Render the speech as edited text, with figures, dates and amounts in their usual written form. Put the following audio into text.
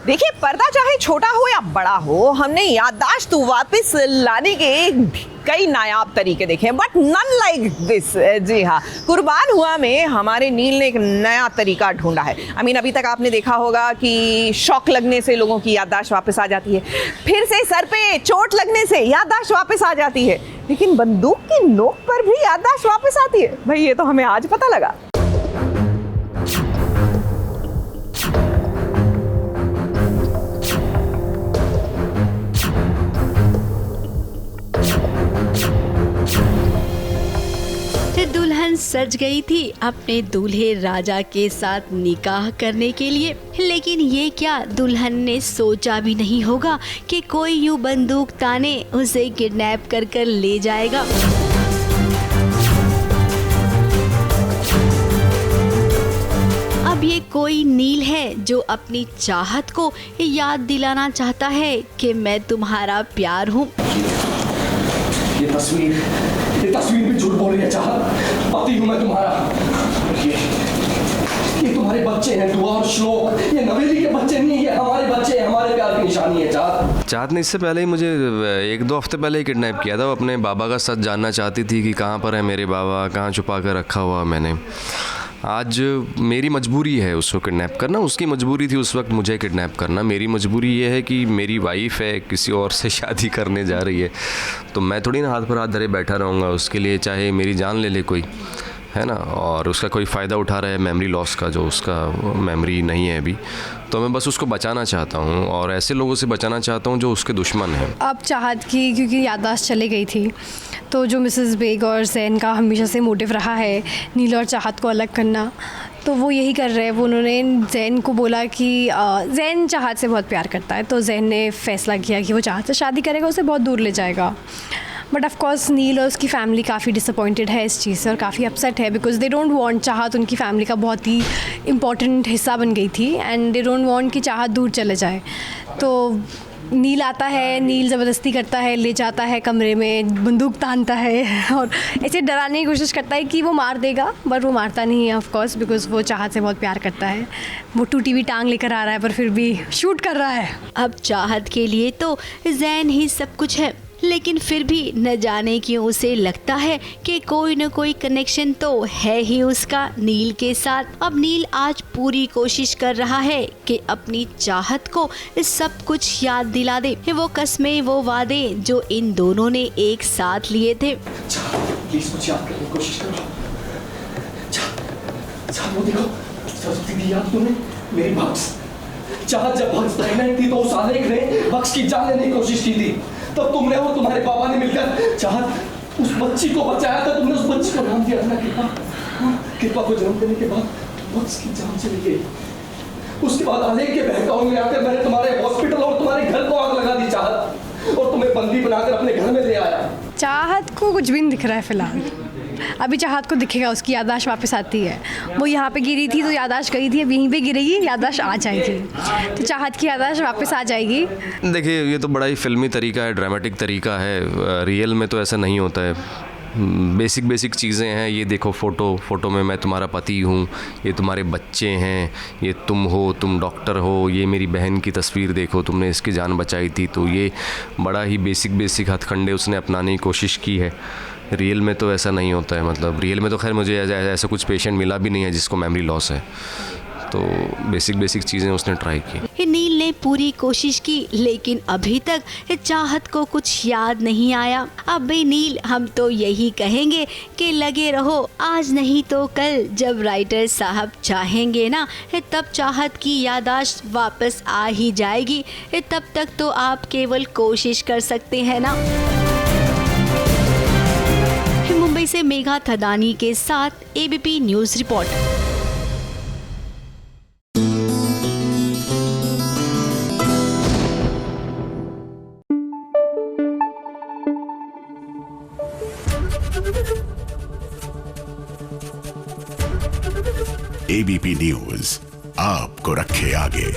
देखिए, पर्दा चाहे छोटा हो या बड़ा हो, हमने याददाश्त वापस लाने के कई नायाब तरीके देखे, बट नन लाइक दिस। जी हाँ, कुर्बान हुआ में हमारे नील ने एक नया तरीका ढूंढा है। अभी तक आपने देखा होगा कि शॉक लगने से लोगों की याददाश्त वापस आ जाती है, फिर से सर पे चोट लगने से याददाश्त वापस आ जाती है, लेकिन बंदूक की नोक पर भी याददाश्त वापस आती है। भाई, ये तो हमें आज पता लगा। दुल्हन सज गई थी अपने दूल्हे राजा के साथ निकाह करने के लिए, लेकिन ये क्या दुल्हन ने सोचा भी नहीं होगा कि कोई यूं बंदूक ताने उसे किडनैप कर ले जाएगा। अब ये कोई नील है जो अपनी चाहत को याद दिलाना चाहता है कि मैं तुम्हारा प्यार हूँ। ये तस्वीर भी झूठ बोल रही है चाहत। पति हूं मैं तुम्हारा। ये तुम्हारे बच्चे हैं, दुआ और श्लोक। ये नवेली के बच्चे नहीं, ये हमारे बच्चे हैं, हमारे प्यार की निशानी है चाहत ने इससे पहले ही मुझे 1-2 हफ्ते पहले ही किडनैप किया था। वो अपने बाबा का सच जानना चाहती थी कि कहाँ पर है मेरे बाबा, कहाँ छुपा कर रखा हुआ मैंने। आज मेरी मजबूरी है उसको किडनैप करना, उसकी मजबूरी थी उस वक्त मुझे किडनैप करना। मेरी मजबूरी ये है कि मेरी वाइफ है, किसी और से शादी करने जा रही है, तो मैं थोड़ी ना हाथ पर हाथ धरे बैठा रहूँगा उसके लिए, चाहे मेरी जान ले ले कोई, है ना। और उसका कोई फ़ायदा उठा रहा है मेमोरी लॉस का, जो उसका मेमोरी नहीं है अभी, तो मैं बस उसको बचाना चाहता हूँ और ऐसे लोगों से बचाना चाहता हूँ जो उसके दुश्मन हैं। अब चाहत की क्योंकि याददाश्त चली गई थी, तो जो मिसेस बेग और जैन का हमेशा से मोटिव रहा है नील और चाहत को अलग करना, तो वो यही कर रहे हैं। वो उन्होंने जैन को बोला कि जैन चाहत से बहुत प्यार करता है, तो जैन ने फैसला किया कि वो चाहत से शादी करेगा, उसे बहुत दूर ले जाएगा। बट ऑफ कोर्स नील और उसकी फैमिली काफ़ी डिसअपॉइंटेड है इस चीज़ से और काफ़ी अपसेट है, बिकॉज दे डोंट वांट चाहत उनकी फैमिली का बहुत ही इम्पॉर्टेंट हिस्सा बन गई थी, एंड दे डोंट वांट कि चाहत दूर चले जाए। तो नील आता है, नील ज़बरदस्ती करता है, ले जाता है कमरे में, बंदूक तानता है और ऐसे डराने की कोशिश करता है कि वो मार देगा, बट वो मारता नहीं है ऑफ कोर्स, बिकॉज वो चाहत से बहुत प्यार करता है। वो टूटी हुई टांग लेकर आ रहा है पर फिर भी शूट कर रहा है। अब चाहत के लिए तो जैन ही सब कुछ है, लेकिन फिर भी न जाने क्यों उसे लगता है कि कोई न कोई कनेक्शन तो है ही उसका नील के साथ। अब नील आज पूरी कोशिश कर रहा है कि अपनी चाहत को सब कुछ याद दिला दे, वो कस्में, वो वादे जो इन दोनों ने एक साथ लिए थे। प्लीज कुछ याद करने की कोशिश करो। वो देखो, सरस्वती दी याद तुमने मेरी बक्स। चाहत जब बक्स प्रेग्नेंट थी तो उस आलेख ने बक्स की जान लेने की कोशिश की थी, तब तुमने और तुम्हारे पापा ने मिलकर चाहत उस बच्ची को बचाया था। तुमने उस बच्ची को नाम दिया था कृपा को जन्म देने के बाद बक्स की जान चली गई। उसके बाद आलेख के बहकावे में आकर मैंने तुम्हारे हॉस्पिटल और तुम्हारे घर को आग लगा दी चाहत, और तुम्हें बंदी बनाकर अपने घर में ले आया। चाहत को कुछ भी नहीं दिख रहा है फिलहाल। अभी चाहत को दिखेगा, उसकी याददाश्त वापस आती है। वो यहाँ पे गिरी थी तो याददाश्त गई थी, अब यहीं पे गिरेगी, याददाश्त आ जाएगी, तो चाहत की याददाश्त वापस आ जाएगी। देखिए, ये तो बड़ा ही फिल्मी तरीका है, ड्रामेटिक तरीका है। रियल में तो ऐसा नहीं होता है। बेसिक चीज़ें हैं। ये देखो फ़ोटो में मैं तुम्हारा पति हूँ, ये तुम्हारे बच्चे हैं, ये तुम हो, तुम डॉक्टर हो, ये मेरी बहन की तस्वीर देखो, तुमने इसकी जान बचाई थी। तो ये बड़ा ही बेसिक हथकंडे उसने अपनाने की कोशिश की है। रियल में तो ऐसा नहीं होता है। मतलब रियल में तो खैर मुझे ऐसा कुछ पेशेंट मिला भी नहीं है जिसको मेमोरी लॉस है। तो बेसिक चीज़ें उसने ट्राई की। नील ने पूरी कोशिश की, लेकिन अभी तक चाहत को कुछ याद नहीं आया। अब भी नील, हम तो यही कहेंगे कि लगे रहो, आज नहीं तो कल जब राइटर साहब चाहेंगे ना, तब चाहत की याददाश्त वापस आ ही जाएगी। तब तक तो आप केवल कोशिश कर सकते हैं ना। मुंबई से मेघा थदानी के साथ ABP news report. ABP news आपको रखे आगे।